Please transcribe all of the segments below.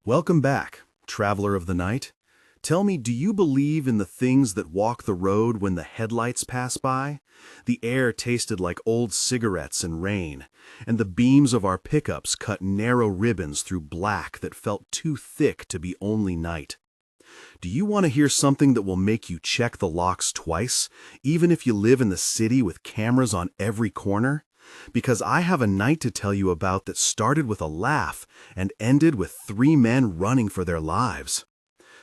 Welcome back, traveler of the night. Tell me, do you believe in the things that walk the road when the headlights pass by? The air tasted like old cigarettes and rain, and the beams of our pickups cut narrow ribbons through black that felt too thick to be only night. Do you want to hear something that will make you check the locks twice, even if you live in the city with cameras on every corner? Because I have a night to tell you about that started with a laugh and ended with 3 men running for their lives.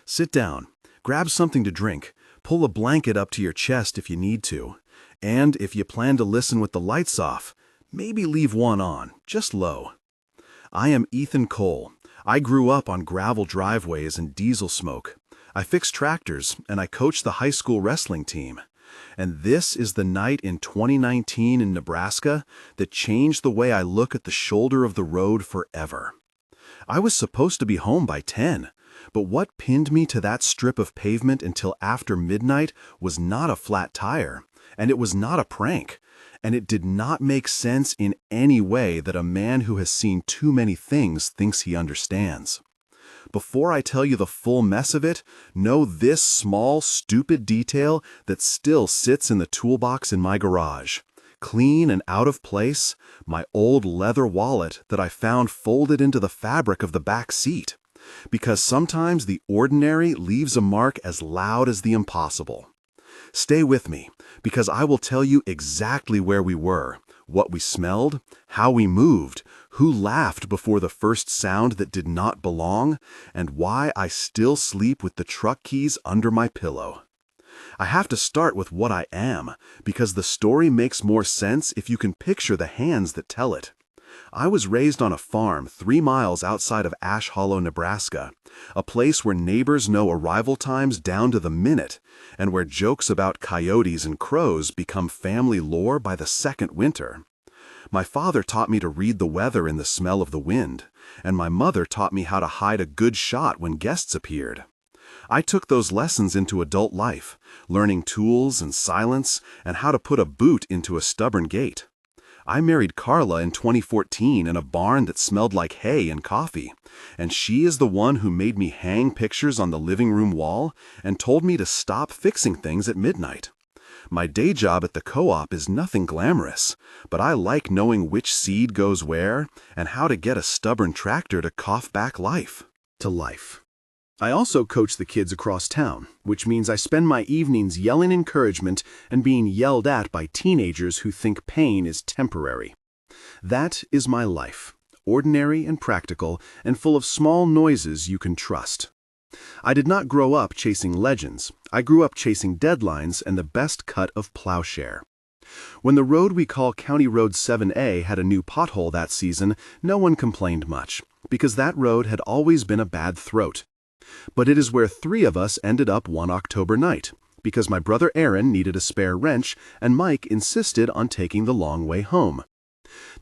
Sit down, grab something to drink, pull a blanket up to your chest if you need to, and if you plan to listen with the lights off, maybe leave one on, just low. I am Ethan Cole. I grew up on gravel driveways and diesel smoke. I fix tractors, and I coach the high school wrestling team. And this is the night in 2019 in Nebraska that changed the way I look at the shoulder of the road forever. I was supposed to be home by 10, but what pinned me to that strip of pavement until after midnight was not a flat tire, and it was not a prank, and it did not make sense in any way that a man who has seen too many things thinks he understands. Before I tell you the full mess of it, know this small, stupid detail that still sits in the toolbox in my garage. Clean and out of place, my old leather wallet that I found folded into the fabric of the back seat. Because sometimes the ordinary leaves a mark as loud as the impossible. Stay with me, because I will tell you exactly where we were, what we smelled, how we moved, who laughed before the first sound that did not belong, and why I still sleep with the truck keys under my pillow. I have to start with what I am, because the story makes more sense if you can picture the hands that tell it. I was raised on a farm 3 miles outside of Ash Hollow, Nebraska, a place where neighbors know arrival times down to the minute, and where jokes about coyotes and crows become family lore by the second winter. My father taught me to read the weather in the smell of the wind, and my mother taught me how to hide a good shot when guests appeared. I took those lessons into adult life, learning tools and silence and how to put a boot into a stubborn gate. I married Carla in 2014 in a barn that smelled like hay and coffee, and she is the one who made me hang pictures on the living room wall and told me to stop fixing things at midnight. My day job at the co-op is nothing glamorous, but I like knowing which seed goes where and how to get a stubborn tractor to cough back life to life. I also coach the kids across town, which means I spend my evenings yelling encouragement and being yelled at by teenagers who think pain is temporary. That is my life, ordinary and practical and full of small noises you can trust. I did not grow up chasing legends. I grew up chasing deadlines and the best cut of plowshare. When the road we call County Road 7A had a new pothole that season, no one complained much, because that road had always been a bad throat. But it is where 3 of us ended up one October night, because my brother Aaron needed a spare wrench and Mike insisted on taking the long way home.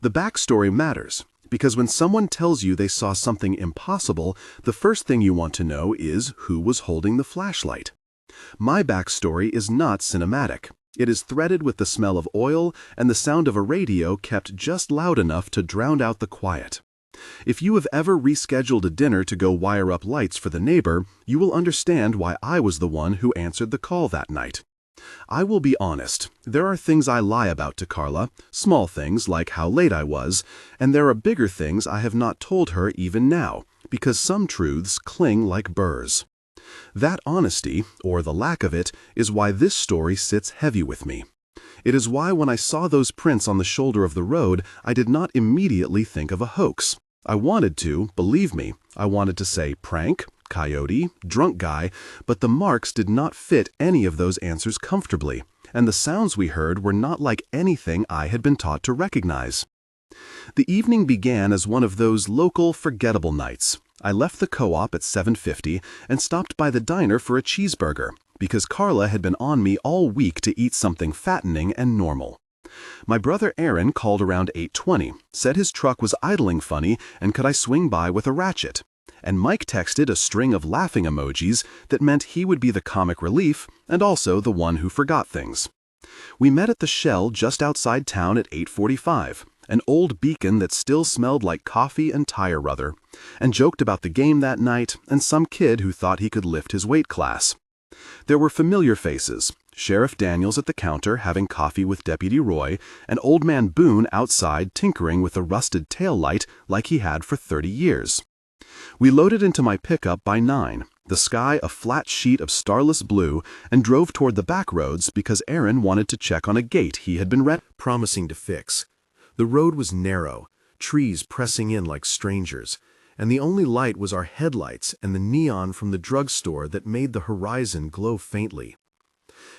The backstory matters, because when someone tells you they saw something impossible, the first thing you want to know is who was holding the flashlight. My backstory is not cinematic. It is threaded with the smell of oil and the sound of a radio kept just loud enough to drown out the quiet. If you have ever rescheduled a dinner to go wire up lights for the neighbor, you will understand why I was the one who answered the call that night. I will be honest, there are things I lie about to Carla, small things like how late I was, and there are bigger things I have not told her even now, because some truths cling like burrs. That honesty, or the lack of it, is why this story sits heavy with me. It is why when I saw those prints on the shoulder of the road, I did not immediately think of a hoax. I wanted to, believe me, I wanted to say prank, coyote, drunk guy, but the marks did not fit any of those answers comfortably, and the sounds we heard were not like anything I had been taught to recognize. The evening began as one of those local forgettable nights. I left the co-op at 7:50 and stopped by the diner for a cheeseburger, because Carla had been on me all week to eat something fattening and normal. My brother Aaron called around 8:20, said his truck was idling funny and could I swing by with a ratchet. And Mike texted a string of laughing emojis that meant he would be the comic relief and also the one who forgot things. We met at the Shell just outside town at 8:45, an old beacon that still smelled like coffee and tire rubber, and joked about the game that night and some kid who thought he could lift his weight class. There were familiar faces, Sheriff Daniels at the counter having coffee with Deputy Roy, and Old Man Boone outside tinkering with a rusted tail light like he had for 30 years. We loaded into my pickup by 9, the sky a flat sheet of starless blue, and drove toward the back roads because Aaron wanted to check on a gate he had been promising to fix. The road was narrow, trees pressing in like strangers, and the only light was our headlights and the neon from the drugstore that made the horizon glow faintly.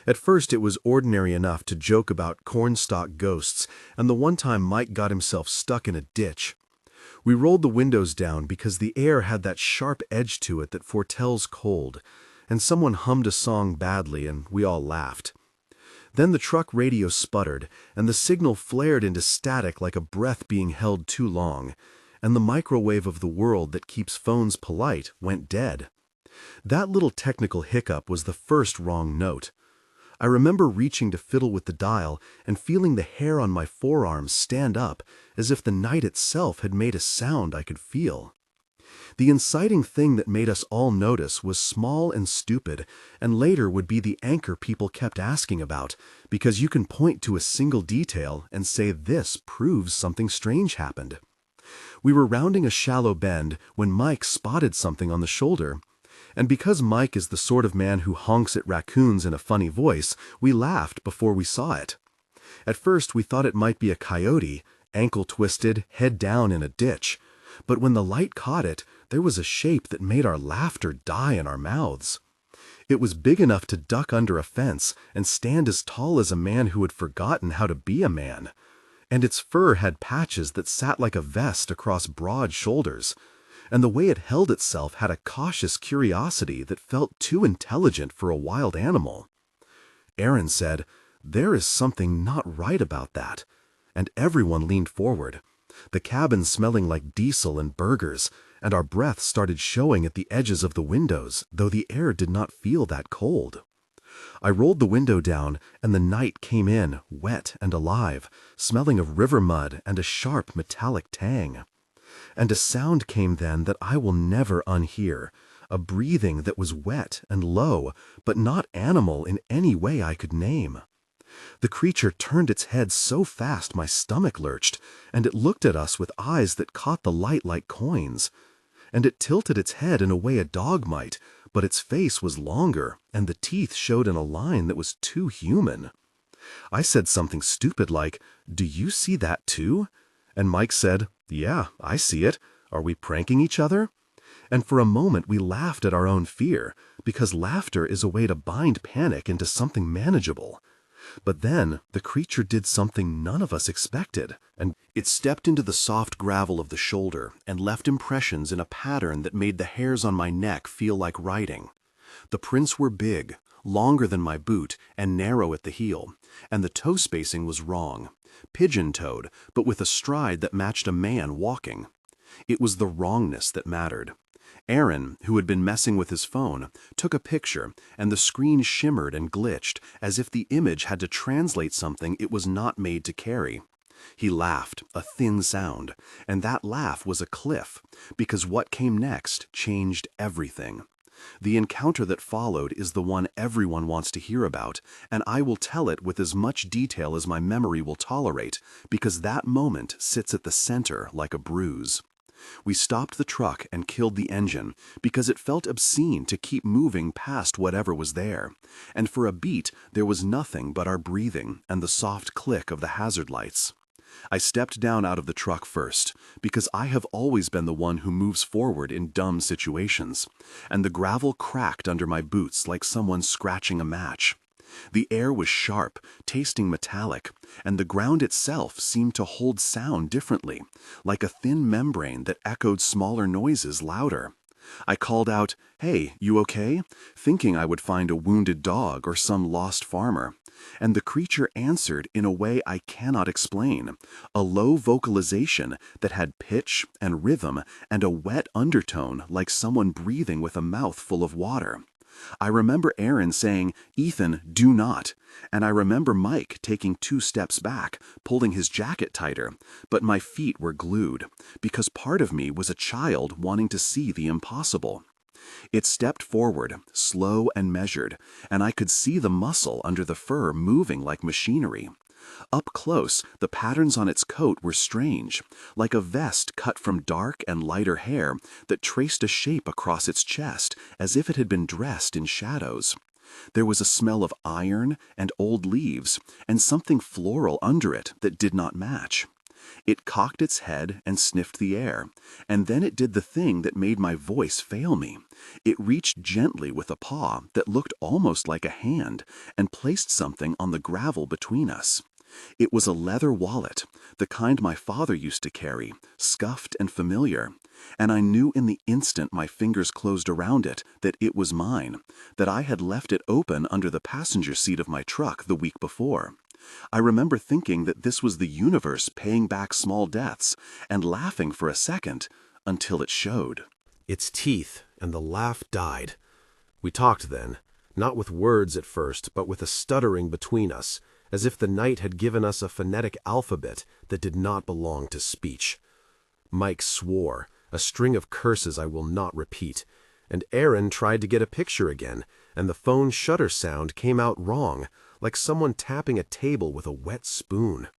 At first it was ordinary enough to joke about cornstalk ghosts and the one time Mike got himself stuck in a ditch. We rolled the windows down because the air had that sharp edge to it that foretells cold, and someone hummed a song badly and we all laughed. Then the truck radio sputtered, and the signal flared into static like a breath being held too long, and the microwave of the world that keeps phones polite went dead. That little technical hiccup was the first wrong note. I remember reaching to fiddle with the dial and feeling the hair on my forearms stand up as if the night itself had made a sound I could feel. The inciting thing that made us all notice was small and stupid, and later would be the anchor people kept asking about, because you can point to a single detail and say this proves something strange happened. We were rounding a shallow bend when Mike spotted something on the shoulder. And because Mike is the sort of man who honks at raccoons in a funny voice, we laughed before we saw it. At first we thought it might be a coyote, ankle twisted, head down in a ditch. But when the light caught it, there was a shape that made our laughter die in our mouths. It was big enough to duck under a fence and stand as tall as a man who had forgotten how to be a man. And its fur had patches that sat like a vest across broad shoulders. And the way it held itself had a cautious curiosity that felt too intelligent for a wild animal. Aaron said, "There is something not right about that." And everyone leaned forward, the cabin smelling like diesel and burgers, and our breath started showing at the edges of the windows, though the air did not feel that cold. I rolled the window down, and the night came in, wet and alive, smelling of river mud and a sharp metallic tang. And a sound came then that I will never unhear, a breathing that was wet and low, but not animal in any way I could name. The creature turned its head so fast my stomach lurched, and it looked at us with eyes that caught the light like coins. And it tilted its head in a way a dog might, but its face was longer, and the teeth showed in a line that was too human. I said something stupid like, "Do you see that too?" And Mike said, "Yeah, I see it. Are we pranking each other?" And for a moment we laughed at our own fear, because laughter is a way to bind panic into something manageable. But then the creature did something none of us expected, and it stepped into the soft gravel of the shoulder and left impressions in a pattern that made the hairs on my neck feel like writing. The prints were big, longer than my boot, and narrow at the heel, and the toe spacing was wrong. Pigeon-toed, but with a stride that matched a man walking. It was the wrongness that mattered. Aaron, who had been messing with his phone, took a picture, and the screen shimmered and glitched as if the image had to translate something it was not made to carry. He laughed, a thin sound, and that laugh was a cliff, because what came next changed everything. The encounter that followed is the one everyone wants to hear about, and I will tell it with as much detail as my memory will tolerate, because that moment sits at the center like a bruise. We stopped the truck and killed the engine, because it felt obscene to keep moving past whatever was there, and for a beat there was nothing but our breathing and the soft click of the hazard lights. I stepped down out of the truck first, because I have always been the one who moves forward in dumb situations, and the gravel cracked under my boots like someone scratching a match. The air was sharp, tasting metallic, and the ground itself seemed to hold sound differently, like a thin membrane that echoed smaller noises louder. I called out, "Hey, you okay?" thinking I would find a wounded dog or some lost farmer. And the creature answered in a way I cannot explain, a low vocalization that had pitch and rhythm and a wet undertone like someone breathing with a mouth full of water. I remember Aaron saying, "Ethan, do not." And I remember Mike taking 2 steps back, pulling his jacket tighter, but my feet were glued, because part of me was a child wanting to see the impossible. It stepped forward, slow and measured, and I could see the muscle under the fur moving like machinery. Up close, the patterns on its coat were strange, like a vest cut from dark and lighter hair that traced a shape across its chest as if it had been dressed in shadows. There was a smell of iron and old leaves, and something floral under it that did not match. It cocked its head and sniffed the air, and then it did the thing that made my voice fail me. It reached gently with a paw that looked almost like a hand and placed something on the gravel between us. It was a leather wallet, the kind my father used to carry, scuffed and familiar, and I knew in the instant my fingers closed around it that it was mine, that I had left it open under the passenger seat of my truck the week before. I remember thinking that this was the universe paying back small debts, and laughing for a second, until it showed. Its teeth, and the laugh died. We talked then, not with words at first, but with a stuttering between us, as if the night had given us a phonetic alphabet that did not belong to speech. Mike swore, a string of curses I will not repeat, and Aaron tried to get a picture again, and the phone shutter sound came out wrong, like someone tapping a table with a wet spoon.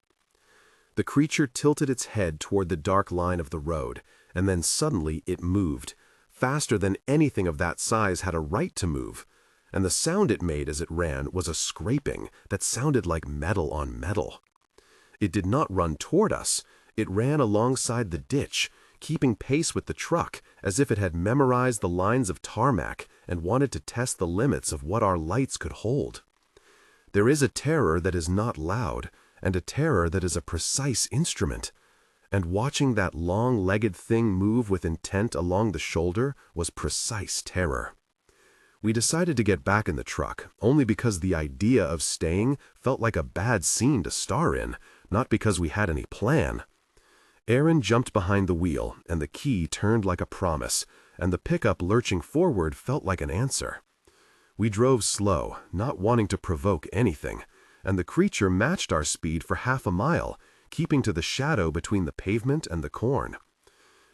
The creature tilted its head toward the dark line of the road, and then suddenly it moved, faster than anything of that size had a right to move, and the sound it made as it ran was a scraping that sounded like metal on metal. It did not run toward us. It ran alongside the ditch, keeping pace with the truck as if it had memorized the lines of tarmac and wanted to test the limits of what our lights could hold. There is a terror that is not loud, and a terror that is a precise instrument, and watching that long-legged thing move with intent along the shoulder was precise terror. We decided to get back in the truck, only because the idea of staying felt like a bad scene to star in, not because we had any plan. Aaron jumped behind the wheel, and the key turned like a promise, and the pickup lurching forward felt like an answer. We drove slow, not wanting to provoke anything, and the creature matched our speed for half a mile, keeping to the shadow between the pavement and the corn.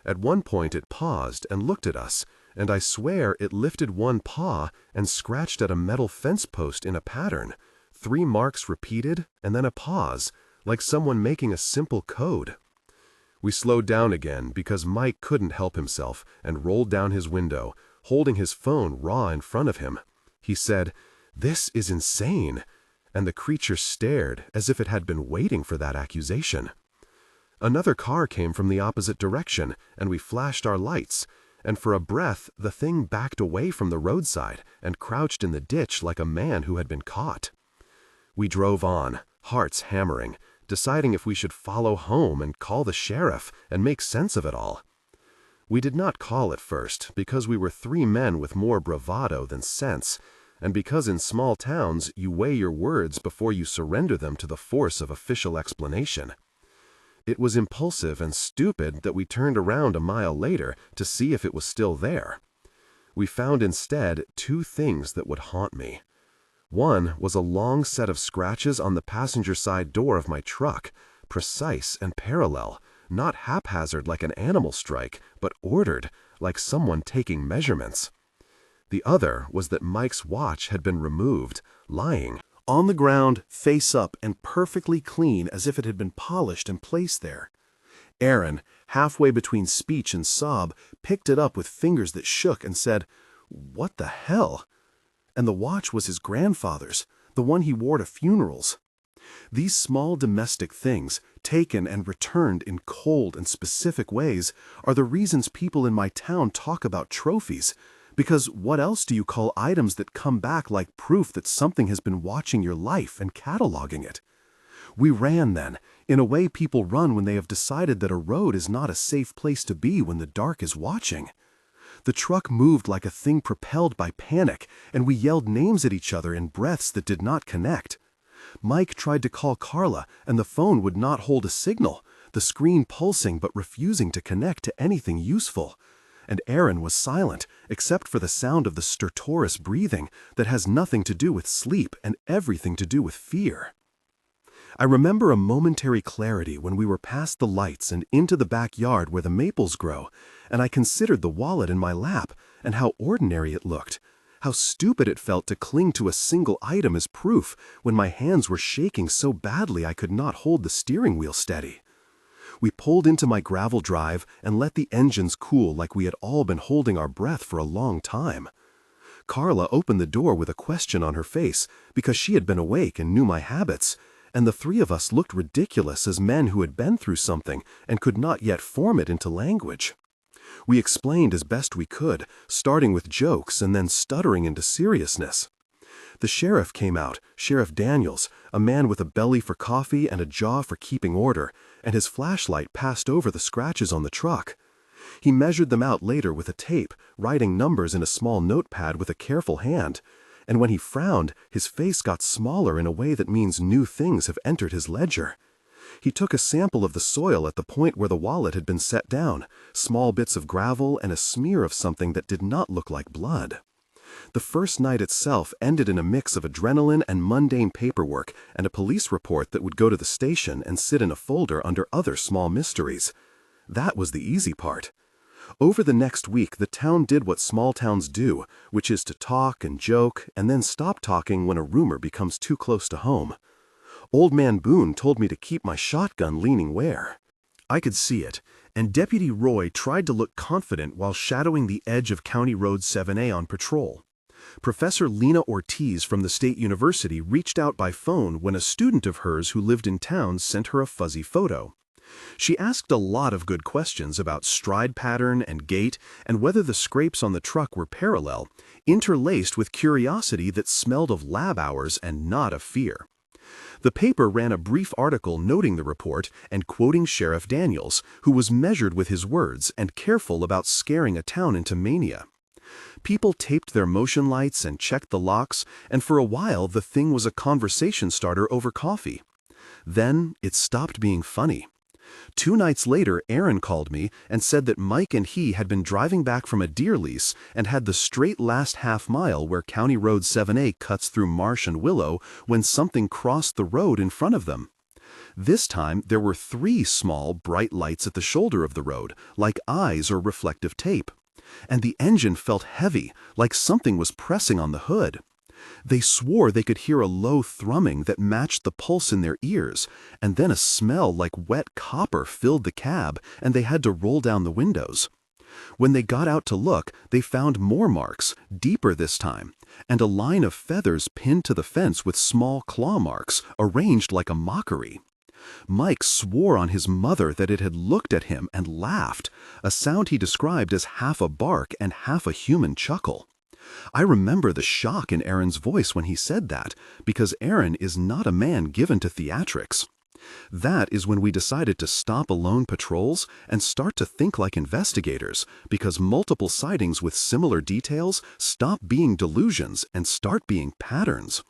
At one point it paused and looked at us, and I swear it lifted one paw and scratched at a metal fence post in a pattern, 3 marks repeated, and then a pause, like someone making a simple code. We slowed down again because Mike couldn't help himself and rolled down his window, holding his phone raw in front of him. He said, "This is insane," and the creature stared as if it had been waiting for that accusation. Another car came from the opposite direction, and we flashed our lights, and for a breath the thing backed away from the roadside and crouched in the ditch like a man who had been caught. We drove on, hearts hammering, deciding if we should follow home and call the sheriff and make sense of it all. We did not call at first because we were 3 men with more bravado than sense, and because in small towns you weigh your words before you surrender them to the force of official explanation. It was impulsive and stupid that we turned around a mile later to see if it was still there. We found instead 2 things that would haunt me. One was a long set of scratches on the passenger side door of my truck, precise and parallel, not haphazard like an animal strike, but ordered, like someone taking measurements. The other was that Mike's watch had been removed, lying On the ground, face up and perfectly clean as if it had been polished and placed there. Aaron, halfway between speech and sob, picked it up with fingers that shook and said, "What the hell?" And the watch was his grandfather's, the one he wore to funerals. These small domestic things, taken and returned in cold and specific ways, are the reasons people in my town talk about trophies, because what else do you call items that come back like proof that something has been watching your life and cataloging it? We ran then, in a way people run when they have decided that a road is not a safe place to be when the dark is watching. The truck moved like a thing propelled by panic, and we yelled names at each other in breaths that did not connect. Mike tried to call Carla, and the phone would not hold a signal, the screen pulsing but refusing to connect to anything useful. and Aaron was silent, except for the sound of the stertorous breathing that has nothing to do with sleep and everything to do with fear. I remember a momentary clarity when we were past the lights and into the backyard where the maples grow, and I considered the wallet in my lap and how ordinary it looked, how stupid it felt to cling to a single item as proof when my hands were shaking so badly I could not hold the steering wheel steady. We pulled into my gravel drive and let the engines cool like we had all been holding our breath for a long time. Carla opened the door with a question on her face because she had been awake and knew my habits, and the three of us looked ridiculous as men who had been through something and could not yet form it into language. We explained as best we could, starting with jokes and then stuttering into seriousness. The sheriff came out, Sheriff Daniels, a man with a belly for coffee and a jaw for keeping order, and his flashlight passed over the scratches on the truck. He measured them out later with a tape, writing numbers in a small notepad with a careful hand, and when he frowned, his face got smaller in a way that means new things have entered his ledger. He took a sample of the soil at the point where the wallet had been set down, small bits of gravel and a smear of something that did not look like blood. The first night itself ended in a mix of adrenaline and mundane paperwork and a police report that would go to the station and sit in a folder under other small mysteries. That was the easy part. Over the next week, the town did what small towns do, which is to talk and joke and then stop talking when a rumor becomes too close to home. Old Man Boone told me to keep my shotgun leaning where. I could see it, and Deputy Roy tried to look confident while shadowing the edge of County Road 7A on patrol. Professor Lena Ortiz from the State University reached out by phone when a student of hers who lived in town sent her a fuzzy photo. She asked a lot of good questions about stride pattern and gait and whether the scrapes on the truck were parallel, interlaced with curiosity that smelled of lab hours and not of fear. The paper ran a brief article noting the report and quoting Sheriff Daniels, who was measured with his words and careful about scaring a town into mania. People taped their motion lights and checked the locks, and for a while the thing was a conversation starter over coffee. Then it stopped being funny. 2 nights later, Aaron called me and said that Mike and he had been driving back from a deer lease and had the straight last half mile where County Road 7A cuts through marsh and willow when something crossed the road in front of them. This time, there were 3 small, bright lights at the shoulder of the road, like eyes or reflective tape. And the engine felt heavy, like something was pressing on the hood. They swore they could hear a low thrumming that matched the pulse in their ears, and then a smell like wet copper filled the cab, and they had to roll down the windows. When they got out to look, they found more marks, deeper this time, and a line of feathers pinned to the fence with small claw marks, arranged like a mockery. Mike swore on his mother that it had looked at him and laughed, a sound he described as half a bark and half a human chuckle. I remember the shock in Aaron's voice when he said that, because Aaron is not a man given to theatrics. That is when we decided to stop alone patrols and start to think like investigators, because multiple sightings with similar details stop being delusions and start being patterns.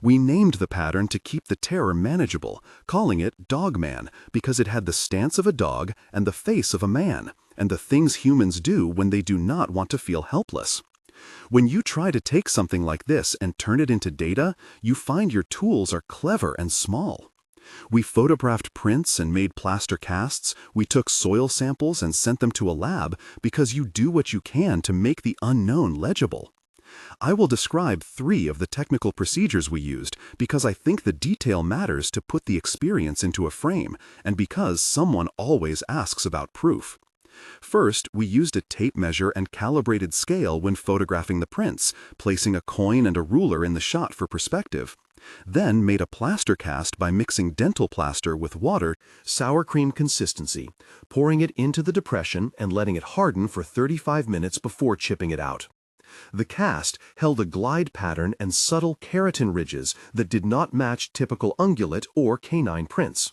We named the pattern to keep the terror manageable, calling it Dogman, because it had the stance of a dog and the face of a man, and the things humans do when they do not want to feel helpless. When you try to take something like this and turn it into data, you find your tools are clever and small. We photographed prints and made plaster casts, we took soil samples and sent them to a lab because you do what you can to make the unknown legible. I will describe 3 of the technical procedures we used because I think the detail matters to put the experience into a frame and because someone always asks about proof. First, we used a tape measure and calibrated scale when photographing the prints, placing a coin and a ruler in the shot for perspective. Then made a plaster cast by mixing dental plaster with water, sour cream consistency, pouring it into the depression and letting it harden for 35 minutes before chipping it out. The cast held a glide pattern and subtle keratin ridges that did not match typical ungulate or canine prints.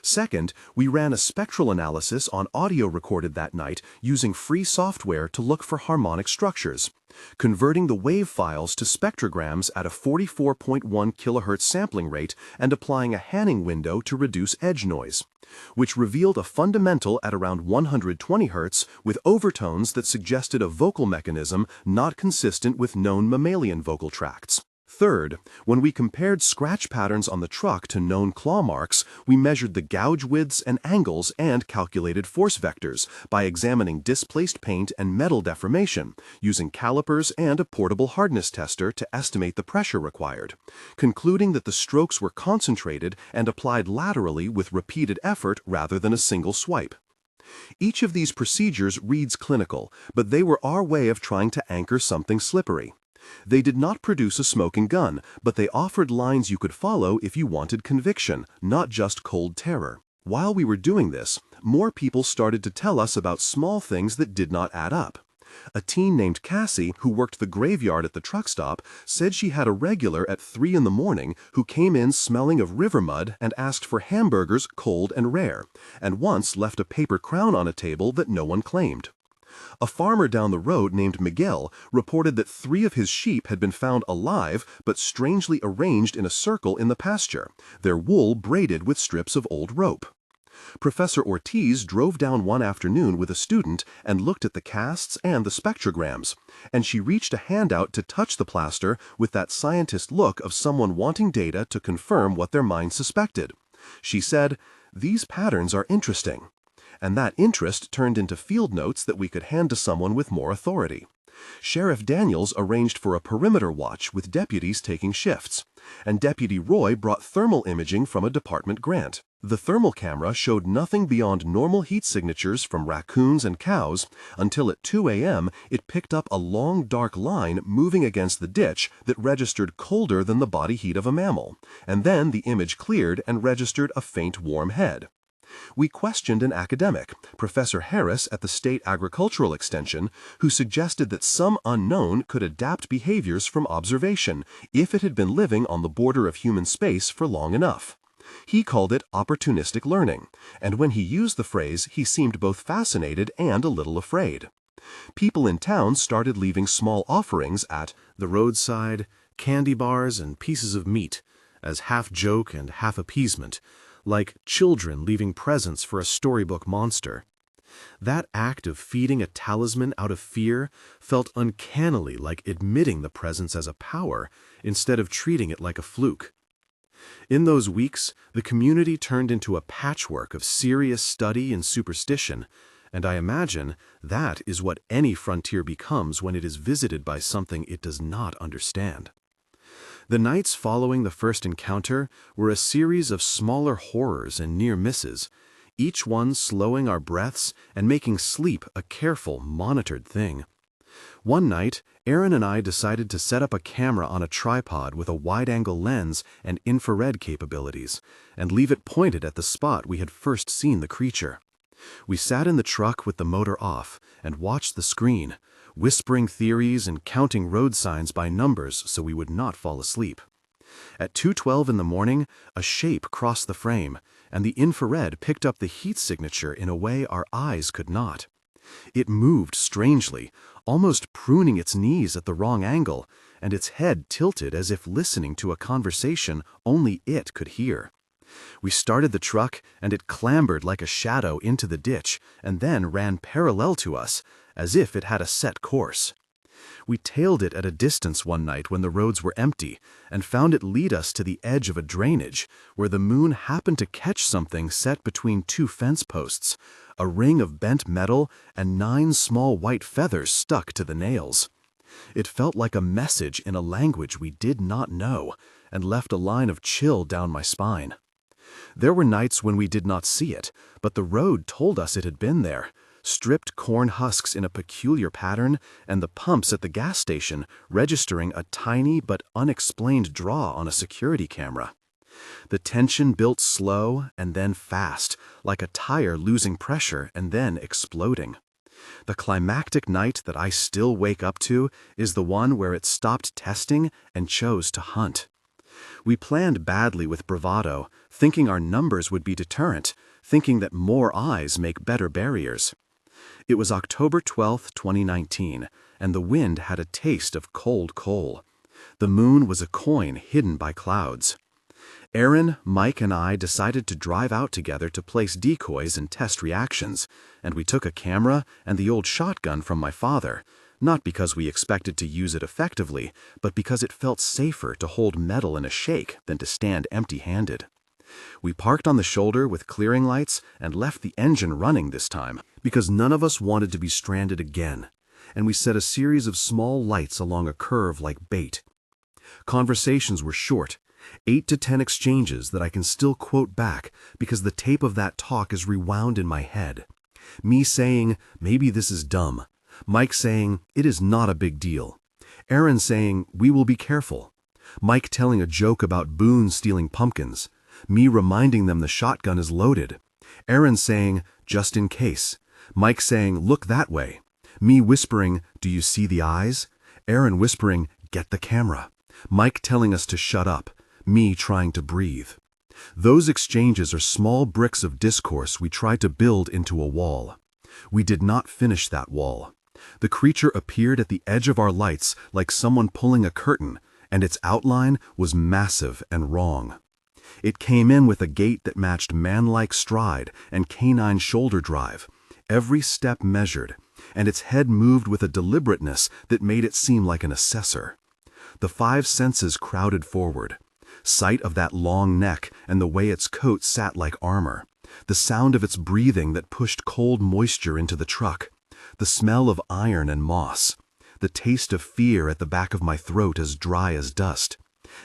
Second, we ran a spectral analysis on audio recorded that night using free software to look for harmonic structures, converting the wave files to spectrograms at a 44.1 kHz sampling rate and applying a Hanning window to reduce edge noise, which revealed a fundamental at around 120 Hz with overtones that suggested a vocal mechanism not consistent with known mammalian vocal tracts. Third, when we compared scratch patterns on the truck to known claw marks, we measured the gouge widths and angles and calculated force vectors by examining displaced paint and metal deformation, using calipers and a portable hardness tester to estimate the pressure required, concluding that the strokes were concentrated and applied laterally with repeated effort rather than a single swipe. Each of these procedures reads clinical, but they were our way of trying to anchor something slippery. They did not produce a smoking gun, but they offered lines you could follow if you wanted conviction, not just cold terror. While we were doing this, more people started to tell us about small things that did not add up. A teen named Cassie, who worked the graveyard at the truck stop, said she had a regular at 3 in the morning who came in smelling of river mud and asked for hamburgers cold and rare, and once left a paper crown on a table that no one claimed. A farmer down the road named Miguel reported that 3 of his sheep had been found alive but strangely arranged in a circle in the pasture, their wool braided with strips of old rope. Professor Ortiz drove down one afternoon with a student and looked at the casts and the spectrograms, and she reached a hand out to touch the plaster with that scientist look of someone wanting data to confirm what their mind suspected. She said, "These patterns are interesting." And that interest turned into field notes that we could hand to someone with more authority. Sheriff Daniels arranged for a perimeter watch with deputies taking shifts, and Deputy Roy brought thermal imaging from a department grant. The thermal camera showed nothing beyond normal heat signatures from raccoons and cows until at 2 a.m. it picked up a long dark line moving against the ditch that registered colder than the body heat of a mammal, and then the image cleared and registered a faint warm head. We questioned an academic, Professor Harris at the State Agricultural Extension, who suggested that some unknown could adapt behaviors from observation if it had been living on the border of human space for long enough. He called it opportunistic learning, and when he used the phrase, he seemed both fascinated and a little afraid. People in town started leaving small offerings at the roadside, candy bars and pieces of meat, as half joke and half appeasement, like children leaving presents for a storybook monster. That act of feeding a talisman out of fear felt uncannily like admitting the presence as a power instead of treating it like a fluke. In those weeks, the community turned into a patchwork of serious study and superstition, and I imagine that is what any frontier becomes when it is visited by something it does not understand. The nights following the first encounter were a series of smaller horrors and near misses, each one slowing our breaths and making sleep a careful, monitored thing. One night, Aaron and I decided to set up a camera on a tripod with a wide-angle lens and infrared capabilities, and leave it pointed at the spot we had first seen the creature. We sat in the truck with the motor off and watched the screen, whispering theories and counting road signs by numbers so we would not fall asleep. At 2:12 in the morning, a shape crossed the frame, and the infrared picked up the heat signature in a way our eyes could not. It moved strangely, almost pruning its knees at the wrong angle, and its head tilted as if listening to a conversation only it could hear. We started the truck, and it clambered like a shadow into the ditch and then ran parallel to us, as if it had a set course. We tailed it at a distance one night when the roads were empty, and found it lead us to the edge of a drainage, where the moon happened to catch something set between 2 fence posts, a ring of bent metal and 9 small white feathers stuck to the nails. It felt like a message in a language we did not know, and left a line of chill down my spine. There were nights when we did not see it, but the road told us it had been there, stripped corn husks in a peculiar pattern, and the pumps at the gas station registering a tiny but unexplained draw on a security camera. The tension built slow and then fast, like a tire losing pressure and then exploding. The climactic night that I still wake up to is the one where it stopped testing and chose to hunt. We planned badly with bravado, thinking our numbers would be deterrent, thinking that more eyes make better barriers. It was October 12, 2019, and the wind had a taste of cold coal. The moon was a coin hidden by clouds. Aaron, Mike, and I decided to drive out together to place decoys and test reactions, and we took a camera and the old shotgun from my father, not because we expected to use it effectively, but because it felt safer to hold metal in a shake than to stand empty-handed. We parked on the shoulder with clearing lights and left the engine running this time, because none of us wanted to be stranded again, and we set a series of small lights along a curve like bait. Conversations were short, 8 to 10 exchanges that I can still quote back because the tape of that talk is rewound in my head. Me saying, maybe this is dumb. Mike saying, it is not a big deal. Aaron saying, we will be careful. Mike telling a joke about Boone stealing pumpkins. Me reminding them the shotgun is loaded. Aaron saying, just in case. Mike saying, look that way. Me whispering, do you see the eyes? Aaron whispering, get the camera. Mike telling us to shut up. Me trying to breathe. Those exchanges are small bricks of discourse we tried to build into a wall. We did not finish that wall. The creature appeared at the edge of our lights like someone pulling a curtain, and its outline was massive and wrong. It came in with a gait that matched man-like stride and canine shoulder drive, every step measured, and its head moved with a deliberateness that made it seem like an assessor. The 5 senses crowded forward. Sight of that long neck and the way its coat sat like armor, the sound of its breathing that pushed cold moisture into the truck, the smell of iron and moss, the taste of fear at the back of my throat as dry as dust,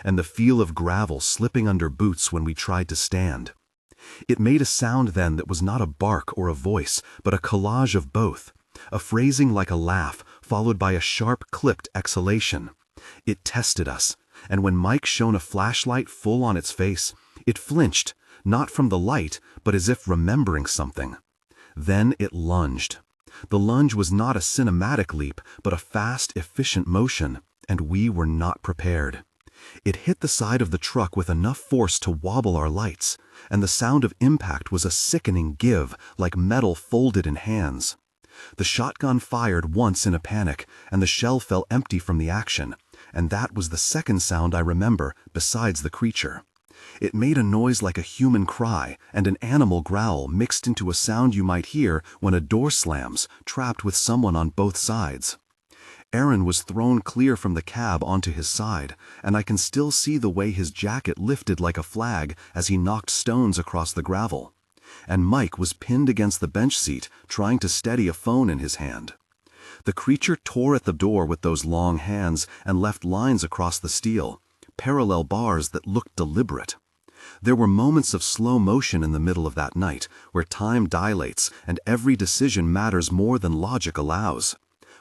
and the feel of gravel slipping under boots when we tried to stand. It made a sound then that was not a bark or a voice, but a collage of both, a phrasing like a laugh followed by a sharp clipped exhalation. It tested us. And when Mike shone a flashlight full on its face, it flinched, not from the light, but as if remembering something. Then it lunged. The lunge was not a cinematic leap, but a fast, efficient motion, and we were not prepared. It hit the side of the truck with enough force to wobble our lights, and the sound of impact was a sickening give, like metal folded in hands. The shotgun fired once in a panic, and the shell fell empty from the action, and that was the second sound I remember, besides the creature. It made a noise like a human cry and an animal growl mixed into a sound you might hear when a door slams, trapped with someone on both sides. Aaron was thrown clear from the cab onto his side, and I can still see the way his jacket lifted like a flag as he knocked stones across the gravel. And Mike was pinned against the bench seat, trying to steady a phone in his hand. The creature tore at the door with those long hands and left lines across the steel, parallel bars that looked deliberate. There were moments of slow motion in the middle of that night, where time dilates and every decision matters more than logic allows.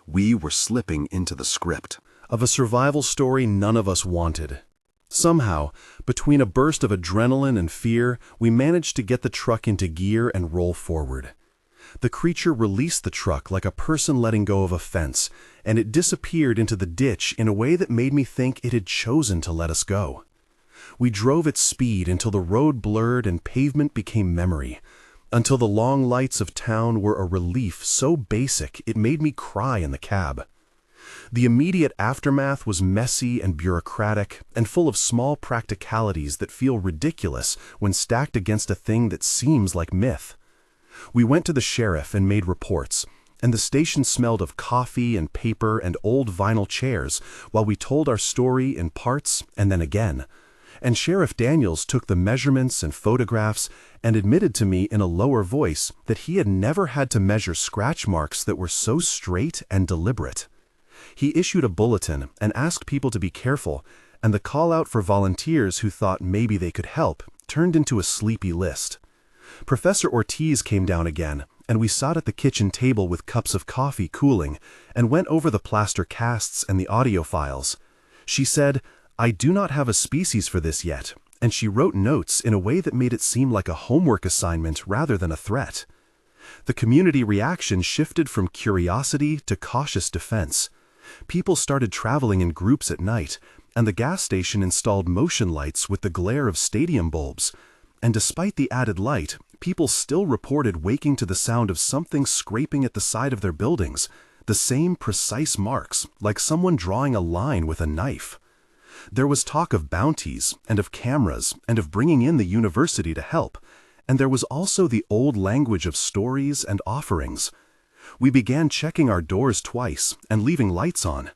We were slipping into the script of a survival story none of us wanted. Somehow, between a burst of adrenaline and fear, we managed to get the truck into gear and roll forward. The creature released the truck like a person letting go of a fence, and it disappeared into the ditch in a way that made me think it had chosen to let us go. We drove at speed until the road blurred and pavement became memory, until the long lights of town were a relief so basic it made me cry in the cab. The immediate aftermath was messy and bureaucratic and full of small practicalities that feel ridiculous when stacked against a thing that seems like myth. We went to the sheriff and made reports, and the station smelled of coffee and paper and old vinyl chairs while we told our story in parts and then again. And Sheriff Daniels took the measurements and photographs and admitted to me in a lower voice that he had never had to measure scratch marks that were so straight and deliberate. He issued a bulletin and asked people to be careful, and the call out for volunteers who thought maybe they could help turned into a sleepy list. Professor Ortiz came down again, and we sat at the kitchen table with cups of coffee cooling and went over the plaster casts and the audio files. She said, "I do not have a species for this yet," and she wrote notes in a way that made it seem like a homework assignment rather than a threat. The community reaction shifted from curiosity to cautious defense. People started traveling in groups at night, and the gas station installed motion lights with the glare of stadium bulbs. And despite the added light, people still reported waking to the sound of something scraping at the side of their buildings, the same precise marks, like someone drawing a line with a knife. There was talk of bounties, and of cameras, and of bringing in the university to help, and there was also the old language of stories and offerings. We began checking our doors twice and leaving lights on.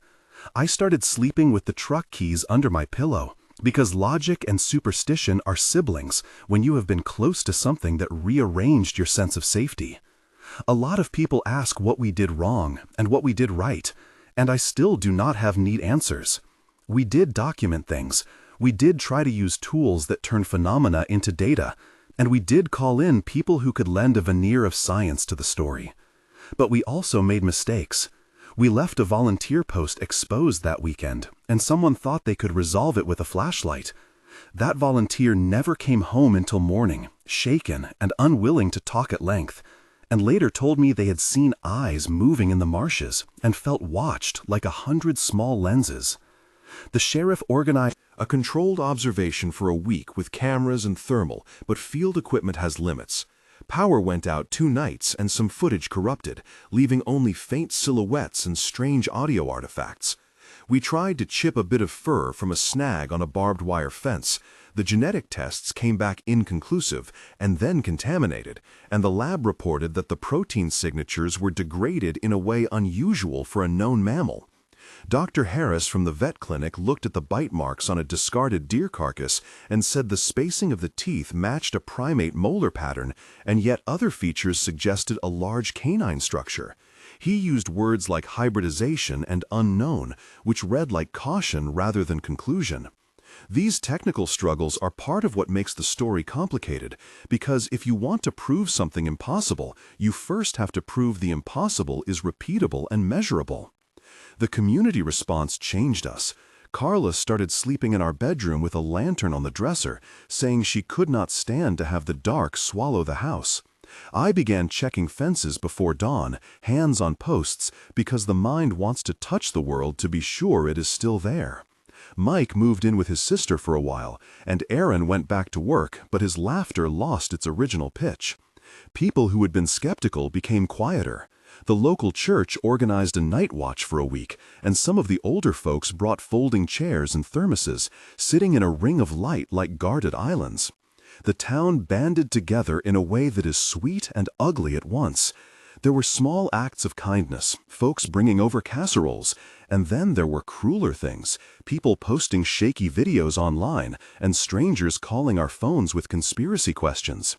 I started sleeping with the truck keys under my pillow, because logic and superstition are siblings when you have been close to something that rearranged your sense of safety. A lot of people ask what we did wrong and what we did right, and I still do not have neat answers. We did document things, we did try to use tools that turn phenomena into data, and we did call in people who could lend a veneer of science to the story. But we also made mistakes. We left a volunteer post exposed that weekend, and someone thought they could resolve it with a flashlight. That volunteer never came home until morning, shaken and unwilling to talk at length, and later told me they had seen eyes moving in the marshes and felt watched like 100 small lenses. The sheriff organized A controlled observation for a week with cameras and thermal, but field equipment has limits. Power went out 2 nights and some footage corrupted, leaving only faint silhouettes and strange audio artifacts. We tried to chip a bit of fur from a snag on a barbed wire fence. The genetic tests came back inconclusive and then contaminated, and the lab reported that the protein signatures were degraded in a way unusual for a known mammal. Dr. Harris from the vet clinic looked at the bite marks on a discarded deer carcass and said the spacing of the teeth matched a primate molar pattern, and yet other features suggested a large canine structure. He used words like hybridization and unknown, which read like caution rather than conclusion. These technical struggles are part of what makes the story complicated, because if you want to prove something impossible, you first have to prove the impossible is repeatable and measurable. The community response changed us. Carla started sleeping in our bedroom with a lantern on the dresser, saying she could not stand to have the dark swallow the house. I began checking fences before dawn, hands on posts, because the mind wants to touch the world to be sure it is still there. Mike moved in with his sister for a while, and Aaron went back to work, but his laughter lost its original pitch. People who had been skeptical became quieter. The local church organized a night watch for a week, and some of the older folks brought folding chairs and thermoses, sitting in a ring of light like guarded islands. The town banded together in a way that is sweet and ugly at once. There were small acts of kindness, folks bringing over casseroles, and then there were crueler things, people posting shaky videos online, and strangers calling our phones with conspiracy questions.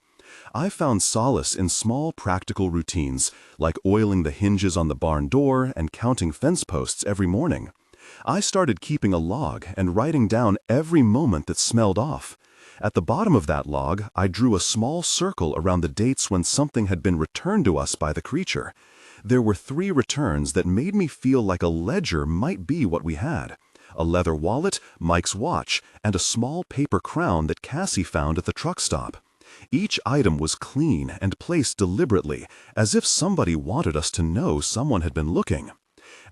I found solace in small practical routines, like oiling the hinges on the barn door and counting fence posts every morning. I started keeping a log and writing down every moment that smelled off. At the bottom of that log, I drew a small circle around the dates when something had been returned to us by the creature. There were 3 returns that made me feel like a ledger might be what we had. A leather wallet, Mike's watch, and a small paper crown that Cassie found at the truck stop. Each item was clean and placed deliberately, as if somebody wanted us to know someone had been looking.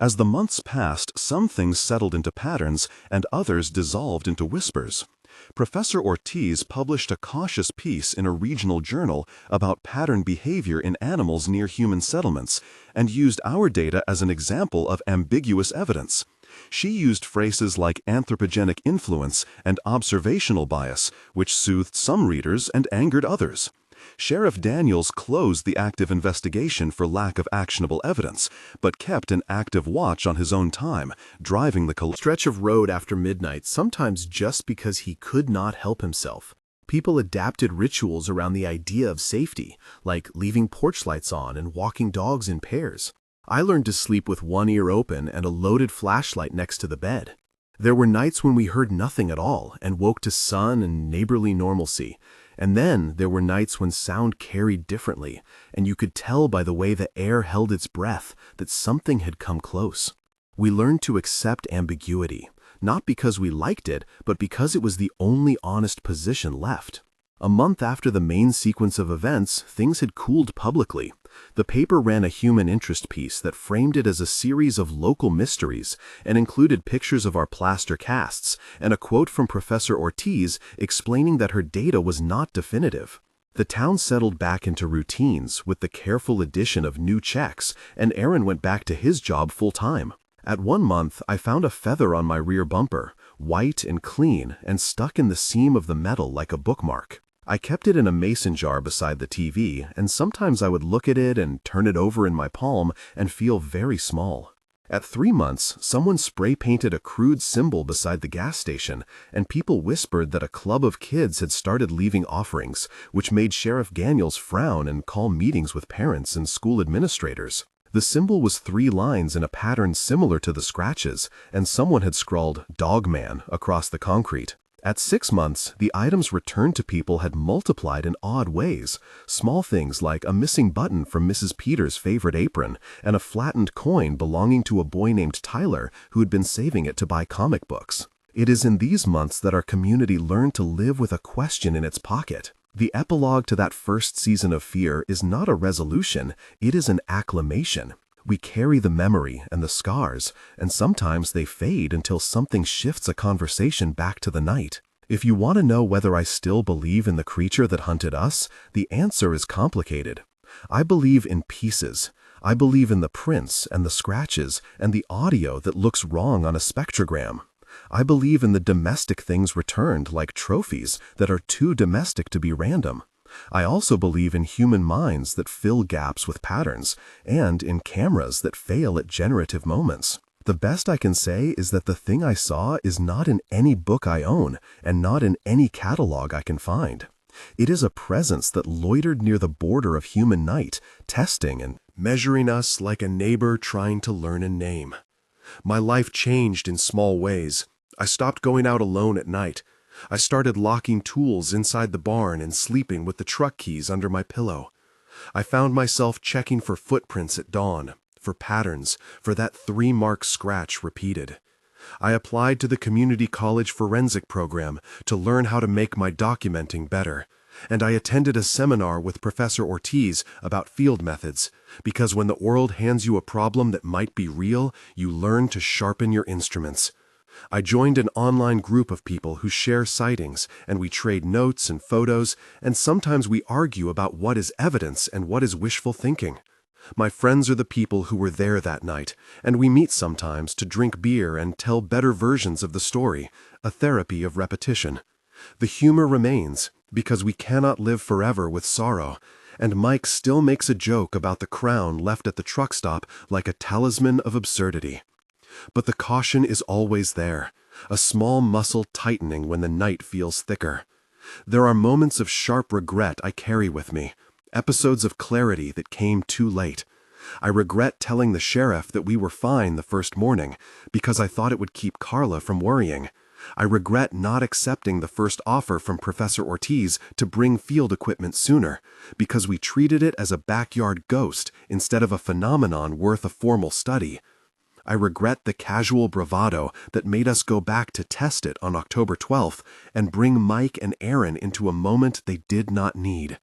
As the months passed, some things settled into patterns and others dissolved into whispers. Professor Ortiz published a cautious piece in a regional journal about pattern behavior in animals near human settlements and used our data as an example of ambiguous evidence. She used phrases like anthropogenic influence and observational bias, which soothed some readers and angered others. Sheriff Daniels closed the active investigation for lack of actionable evidence, but kept an active watch on his own time, driving the stretch of road after midnight, sometimes just because he could not help himself. People adapted rituals around the idea of safety, like leaving porch lights on and walking dogs in pairs. I learned to sleep with one ear open and a loaded flashlight next to the bed. There were nights when we heard nothing at all and woke to sun and neighborly normalcy. And then there were nights when sound carried differently, and you could tell by the way the air held its breath that something had come close. We learned to accept ambiguity, not because we liked it, but because it was the only honest position left. A month after the main sequence of events, things had cooled publicly. The paper ran a human interest piece that framed it as a series of local mysteries and included pictures of our plaster casts and a quote from Professor Ortiz explaining that her data was not definitive. The town settled back into routines with the careful addition of new checks, and Aaron went back to his job full-time. At 1 month, I found a feather on my rear bumper, white and clean and stuck in the seam of the metal like a bookmark. I kept it in a mason jar beside the TV, and sometimes I would look at it and turn it over in my palm and feel very small. At 3 months, someone spray-painted a crude symbol beside the gas station, and people whispered that a club of kids had started leaving offerings, which made Sheriff Daniels frown and call meetings with parents and school administrators. The symbol was 3 lines in a pattern similar to the scratches, and someone had scrawled "Dogman" across the concrete. At 6 months, the items returned to people had multiplied in odd ways. Small things like a missing button from Mrs. Peters' favorite apron and a flattened coin belonging to a boy named Tyler who had been saving it to buy comic books. It is in these months that our community learned to live with a question in its pocket. The epilogue to that first season of Fear is not a resolution, it is an acclamation. We carry the memory and the scars, and sometimes they fade until something shifts a conversation back to the night. If you want to know whether I still believe in the creature that hunted us, the answer is complicated. I believe in pieces. I believe in the prints and the scratches and the audio that looks wrong on a spectrogram. I believe in the domestic things returned like trophies that are too domestic to be random. I also believe in human minds that fill gaps with patterns, and in cameras that fail at generative moments. The best I can say is that the thing I saw is not in any book I own, and not in any catalog I can find. It is a presence that loitered near the border of human night, testing and measuring us like a neighbor trying to learn a name. My life changed in small ways. I stopped going out alone at night. I started locking tools inside the barn and sleeping with the truck keys under my pillow. I found myself checking for footprints at dawn, for patterns, for that 3-mark scratch repeated. I applied to the community college forensic program to learn how to make my documenting better, and I attended a seminar with Professor Ortiz about field methods, because when the world hands you a problem that might be real, you learn to sharpen your instruments. I joined an online group of people who share sightings, and we trade notes and photos, and sometimes we argue about what is evidence and what is wishful thinking. My friends are the people who were there that night, and we meet sometimes to drink beer and tell better versions of the story, a therapy of repetition. The humor remains, because we cannot live forever with sorrow, and Mike still makes a joke about the crown left at the truck stop like a talisman of absurdity. But the caution is always there, a small muscle tightening when the night feels thicker. There are moments of sharp regret I carry with me, episodes of clarity that came too late. I regret telling the sheriff that we were fine the first morning because I thought it would keep Carla from worrying. I regret not accepting the first offer from Professor Ortiz to bring field equipment sooner because we treated it as a backyard ghost instead of a phenomenon worth a formal study. I regret the casual bravado that made us go back to test it on October 12th and bring Mike and Aaron into a moment they did not need.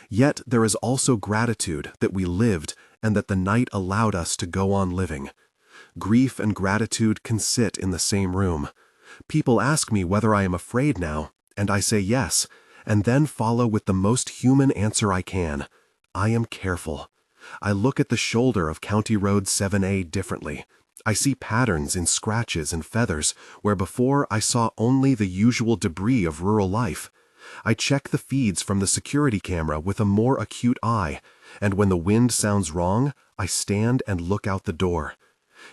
Yet there is also gratitude that we lived and that the night allowed us to go on living. Grief and gratitude can sit in the same room. People ask me whether I am afraid now, and I say yes, and then follow with the most human answer I can. I am careful. I look at the shoulder of County Road 7A differently. I see patterns in scratches and feathers where before I saw only the usual debris of rural life. I check the feeds from the security camera with a more acute eye, and when the wind sounds wrong, I stand and look out the door.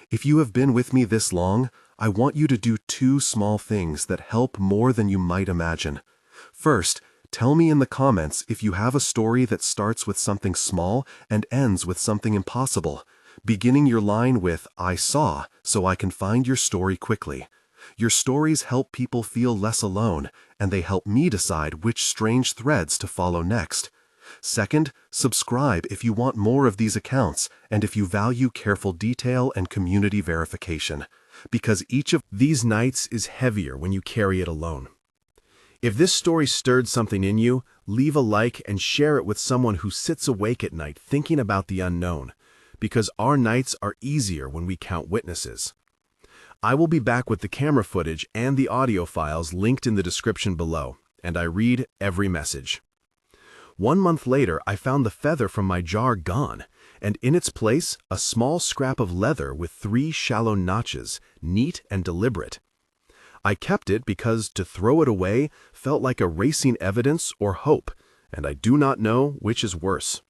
If you have been with me this long, I want you to do 2 small things that help more than you might imagine. First, tell me in the comments if you have a story that starts with something small and ends with something impossible, beginning your line with "I saw" so I can find your story quickly. Your stories help people feel less alone, and they help me decide which strange threads to follow next. Second, subscribe if you want more of these accounts and if you value careful detail and community verification, because each of these nights is heavier when you carry it alone. If this story stirred something in you, leave a like and share it with someone who sits awake at night thinking about the unknown, because our nights are easier when we count witnesses. I will be back with the camera footage and the audio files linked in the description below, and I read every message. 1 month later, I found the feather from my jar gone, and in its place, a small scrap of leather with 3 shallow notches, neat and deliberate. I kept it because to throw it away felt like erasing evidence or hope, and I do not know which is worse.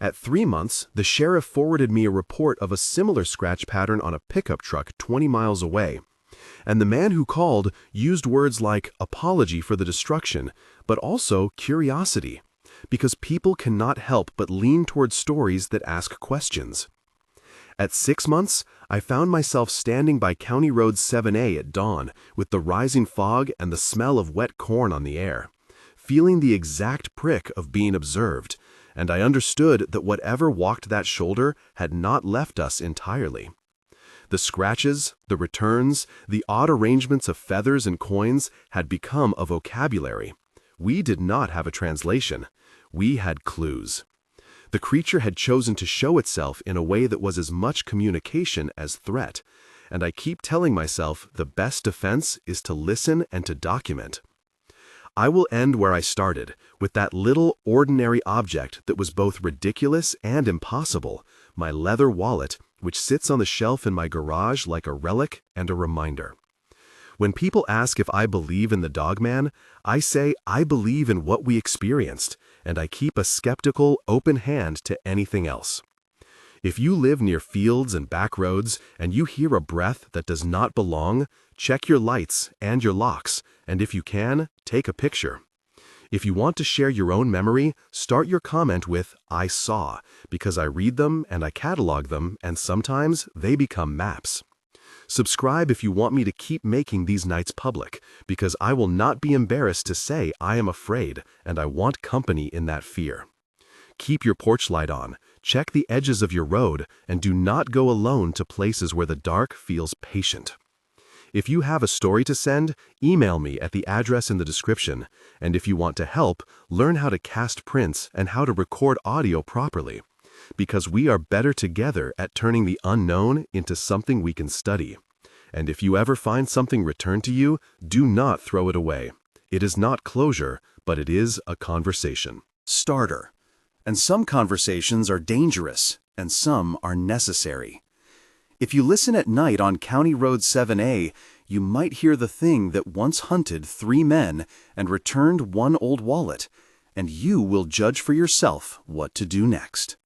At 3 months, the sheriff forwarded me a report of a similar scratch pattern on a pickup truck 20 miles away, and the man who called used words like apology for the destruction, but also curiosity, because people cannot help but lean toward stories that ask questions. At 6 months, I found myself standing by County Road 7A at dawn with the rising fog and the smell of wet corn on the air, feeling the exact prick of being observed, and I understood that whatever walked that shoulder had not left us entirely. The scratches, the returns, the odd arrangements of feathers and coins had become a vocabulary. We did not have a translation. We had clues. The creature had chosen to show itself in a way that was as much communication as threat, and I keep telling myself the best defense is to listen and to document. I will end where I started, with that little ordinary object that was both ridiculous and impossible, my leather wallet, which sits on the shelf in my garage like a relic and a reminder. When people ask if I believe in the Dogman, I say I believe in what we experienced, and I keep a skeptical, open hand to anything else. If you live near fields and back roads and you hear a breath that does not belong, check your lights and your locks, and if you can, take a picture. If you want to share your own memory, start your comment with "I saw," because I read them and I catalog them, and sometimes they become maps. Subscribe if you want me to keep making these nights public, because I will not be embarrassed to say I am afraid, and I want company in that fear. Keep your porch light on, check the edges of your road, and do not go alone to places where the dark feels patient. If you have a story to send, email me at the address in the description, and if you want to help, learn how to cast prints and how to record audio properly, because we are better together at turning the unknown into something we can study. And if you ever find something returned to you, do not throw it away. It is not closure, but it is a conversation. Starter. And some conversations are dangerous, and some are necessary. If you listen at night on County Road 7A, you might hear the thing that once hunted 3 men and returned 1 old wallet, and you will judge for yourself what to do next.